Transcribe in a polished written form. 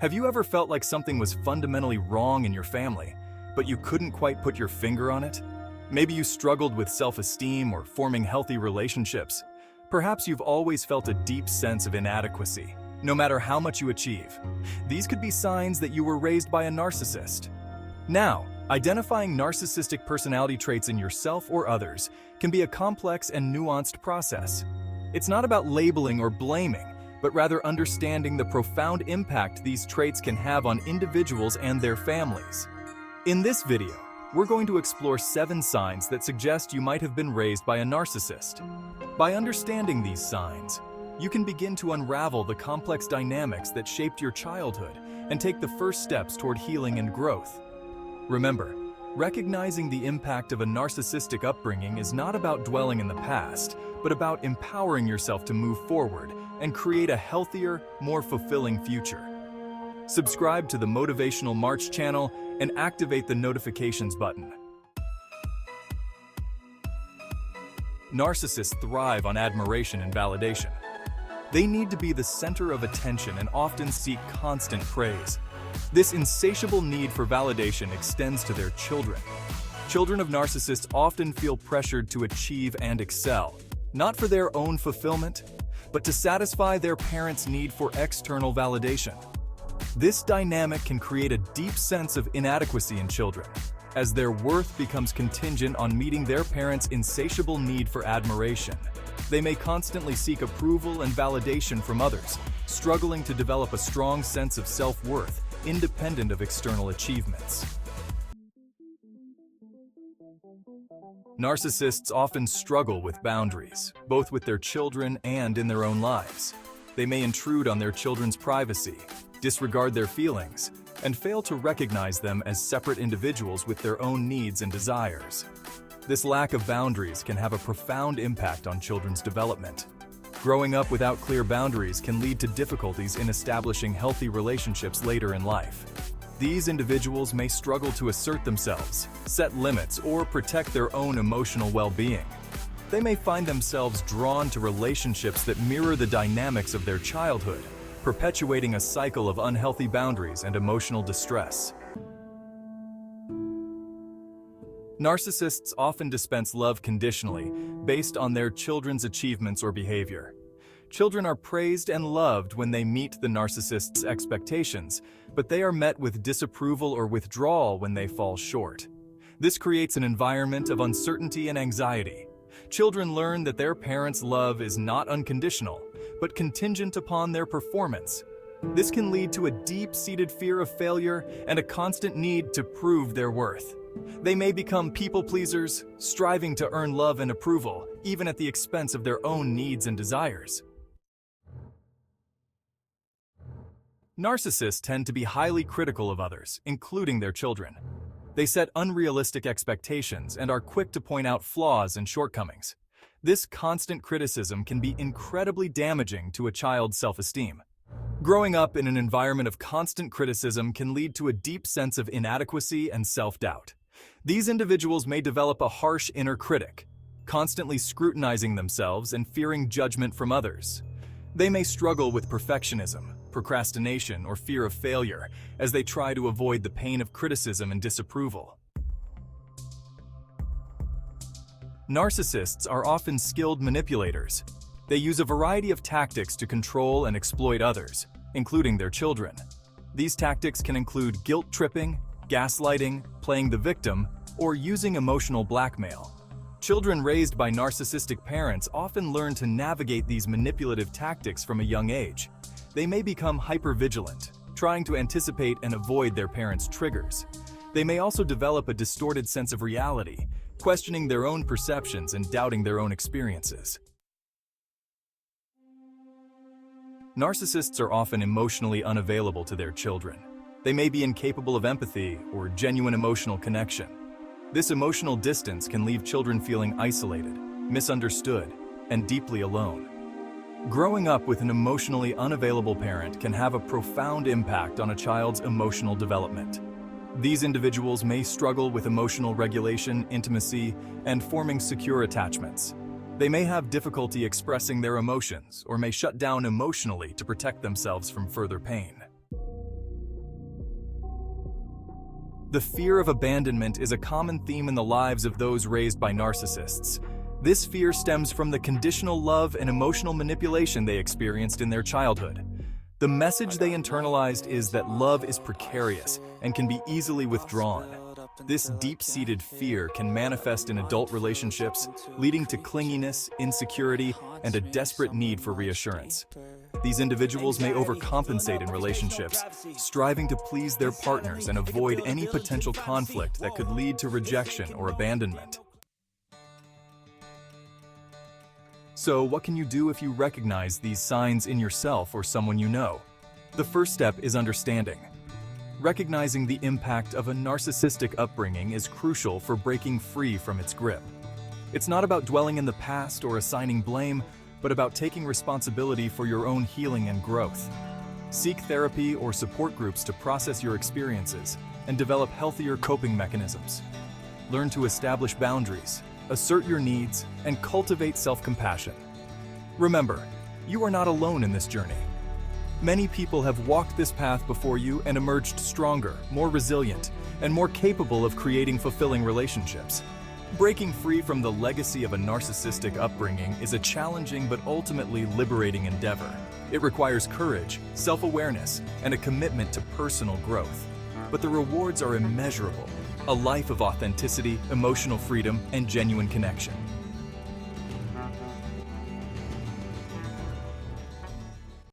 Have you ever felt like something was fundamentally wrong in your family, but you couldn't quite put your finger on it? Maybe you struggled with self-esteem or forming healthy relationships. Perhaps you've always felt a deep sense of inadequacy, no matter how much you achieve. These could be signs that you were raised by a narcissist. Now, identifying narcissistic personality traits in yourself or others can be a complex and nuanced process. It's not about labeling or blaming, but rather understanding the profound impact these traits can have on individuals and their families. In this video, we're going to explore 7 signs that suggest you might have been raised by a narcissist. By understanding these signs, you can begin to unravel the complex dynamics that shaped your childhood and take the first steps toward healing and growth. Remember, recognizing the impact of a narcissistic upbringing is not about dwelling in the past, but about empowering yourself to move forward and create a healthier, more fulfilling future. Subscribe to the Motivational March channel and activate the notifications button. Narcissists thrive on admiration and validation. They need to be the center of attention and often seek constant praise. This insatiable need for validation extends to their children. Children of narcissists often feel pressured to achieve and excel, not for their own fulfillment, but to satisfy their parents' need for external validation. This dynamic can create a deep sense of inadequacy in children, as their worth becomes contingent on meeting their parents' insatiable need for admiration. They may constantly seek approval and validation from others, struggling to develop a strong sense of self-worth, independent of external achievements. Narcissists often struggle with boundaries, both with their children and in their own lives. They may intrude on their children's privacy, disregard their feelings, and fail to recognize them as separate individuals with their own needs and desires. This lack of boundaries can have a profound impact on children's development. Growing up without clear boundaries can lead to difficulties in establishing healthy relationships later in life. These individuals may struggle to assert themselves, set limits, or protect their own emotional well-being. They may find themselves drawn to relationships that mirror the dynamics of their childhood, perpetuating a cycle of unhealthy boundaries and emotional distress. Narcissists often dispense love conditionally, based on their children's achievements or behavior. Children are praised and loved when they meet the narcissist's expectations, but they are met with disapproval or withdrawal when they fall short. This creates an environment of uncertainty and anxiety. Children learn that their parents' love is not unconditional, but contingent upon their performance. This can lead to a deep-seated fear of failure and a constant need to prove their worth. They may become people-pleasers, striving to earn love and approval, even at the expense of their own needs and desires. Narcissists tend to be highly critical of others, including their children. They set unrealistic expectations and are quick to point out flaws and shortcomings. This constant criticism can be incredibly damaging to a child's self-esteem. Growing up in an environment of constant criticism can lead to a deep sense of inadequacy and self-doubt. These individuals may develop a harsh inner critic, constantly scrutinizing themselves and fearing judgment from others. They may struggle with perfectionism, procrastination, or fear of failure as they try to avoid the pain of criticism and disapproval. Narcissists are often skilled manipulators. They use a variety of tactics to control and exploit others, including their children. These tactics can include guilt-tripping, gaslighting, playing the victim, or using emotional blackmail. Children raised by narcissistic parents often learn to navigate these manipulative tactics from a young age. They may become hypervigilant, trying to anticipate and avoid their parents' triggers. They may also develop a distorted sense of reality, questioning their own perceptions and doubting their own experiences. Narcissists are often emotionally unavailable to their children. They may be incapable of empathy or genuine emotional connection. This emotional distance can leave children feeling isolated, misunderstood, and deeply alone. Growing up with an emotionally unavailable parent can have a profound impact on a child's emotional development. These individuals may struggle with emotional regulation, intimacy, and forming secure attachments. They may have difficulty expressing their emotions or may shut down emotionally to protect themselves from further pain. The fear of abandonment is a common theme in the lives of those raised by narcissists. This fear stems from the conditional love and emotional manipulation they experienced in their childhood. The message they internalized is that love is precarious and can be easily withdrawn. This deep-seated fear can manifest in adult relationships, leading to clinginess, insecurity, and a desperate need for reassurance. These individuals may overcompensate in relationships, striving to please their partners and avoid any potential conflict that could lead to rejection or abandonment. So, what can you do if you recognize these signs in yourself or someone you know? The first step is understanding. Recognizing the impact of a narcissistic upbringing is crucial for breaking free from its grip. It's not about dwelling in the past or assigning blame, but about taking responsibility for your own healing and growth. Seek therapy or support groups to process your experiences and develop healthier coping mechanisms. Learn to establish boundaries, assert your needs, and cultivate self-compassion. Remember, you are not alone in this journey. Many people have walked this path before you and emerged stronger, more resilient, and more capable of creating fulfilling relationships. Breaking free from the legacy of a narcissistic upbringing is a challenging but ultimately liberating endeavor. It requires courage, self-awareness, and a commitment to personal growth. But the rewards are immeasurable: a life of authenticity, emotional freedom, and genuine connection.